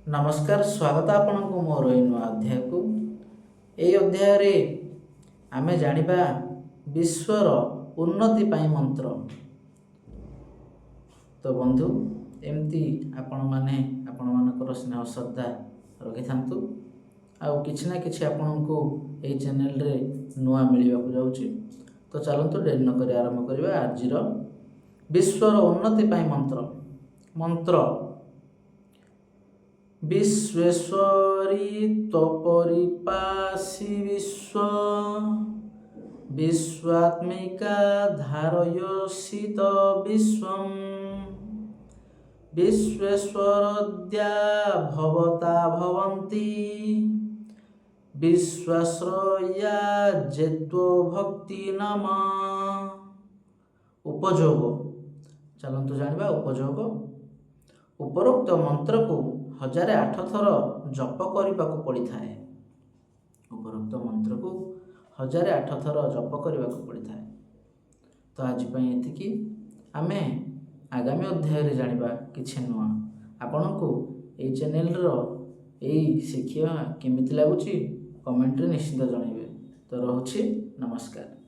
नमस्कार स्वागत आपन को मोर एई नुआ अध्याय को। एई अध्याय रे आमे जानिबा विश्वर उन्नति पाई मंत्र। तो बंधु एमती आपण माने आपण मानकर स्नेह श्रद्धा रखि थांतु आउ किछि ना किछि आपण को एई चैनल रे नुआ मिलिबा को जाउची। तो चलंतु डेरी न करी आरंभ करिबा आजिर विश्वर उन्नति पाई मंत्र। मंत्र विश्वेश्वरी त्वपरिपासि विश्व विश्वात्मिका धारयसित विश्वम् विश्वेश्वरद्या भवता भवन्ति विश्वाश्रया जेत्व भक्ति नम। उपयोग चलंतु जानिबा उपयोग। उपरोक्त मंत्र को 1008 थर जप करने पड़ी था। उपरोक्त मंत्र को 1008 थर जप करने पड़ी था। तो आज ये आमे आगामी अध्याय जानिबा किछि नुआ। आपण को ये चैनल रो यही शिक्षा केमिति लागुची कमेंट रे निश्चित जणाइबे। तो रहुछि नमस्कार।